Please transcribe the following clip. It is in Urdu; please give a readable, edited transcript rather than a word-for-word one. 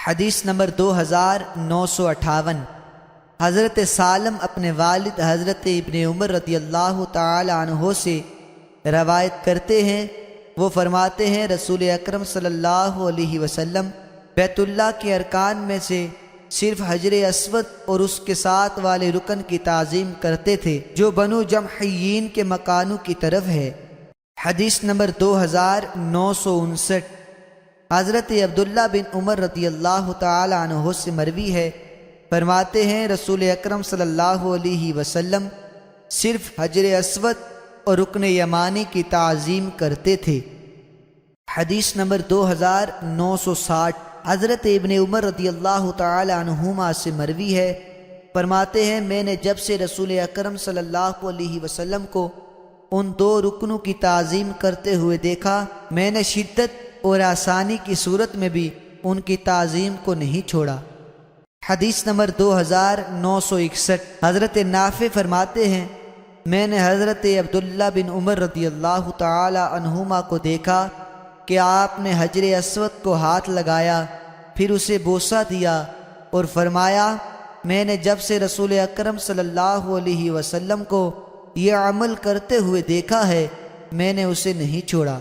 حدیث نمبر 2958۔ حضرت سالم اپنے والد حضرت ابن عمر رضی اللہ تعالی عنہ سے روایت کرتے ہیں، وہ فرماتے ہیں رسول اکرم صلی اللہ علیہ وسلم بیت اللہ کے ارکان میں سے صرف حجر اسود اور اس کے ساتھ والے رکن کی تعظیم کرتے تھے جو بنو جمحیین کے مکانوں کی طرف ہے۔ حدیث نمبر 2959۔ حضرت عبداللہ بن عمر رضی اللہ تعالی عنہ سے مروی ہے، فرماتے ہیں رسول اکرم صلی اللہ علیہ وسلم صرف حجر اسود اور رکن یمانی کی تعظیم کرتے تھے۔ حدیث نمبر 2960۔ حضرت ابن عمر رضی اللہ تعالی عنہما سے مروی ہے، فرماتے ہیں میں نے جب سے رسول اکرم صلی اللہ علیہ وسلم کو ان دو رکنوں کی تعظیم کرتے ہوئے دیکھا، میں نے شدت اور آسانی کی صورت میں بھی ان کی تعظیم کو نہیں چھوڑا۔ حدیث نمبر 2961۔ حضرت نافع فرماتے ہیں میں نے حضرت عبداللہ بن عمر رضی اللہ تعالی عنہما کو دیکھا کہ آپ نے حجر اسود کو ہاتھ لگایا، پھر اسے بوسہ دیا اور فرمایا میں نے جب سے رسول اکرم صلی اللہ علیہ وسلم کو یہ عمل کرتے ہوئے دیکھا ہے میں نے اسے نہیں چھوڑا۔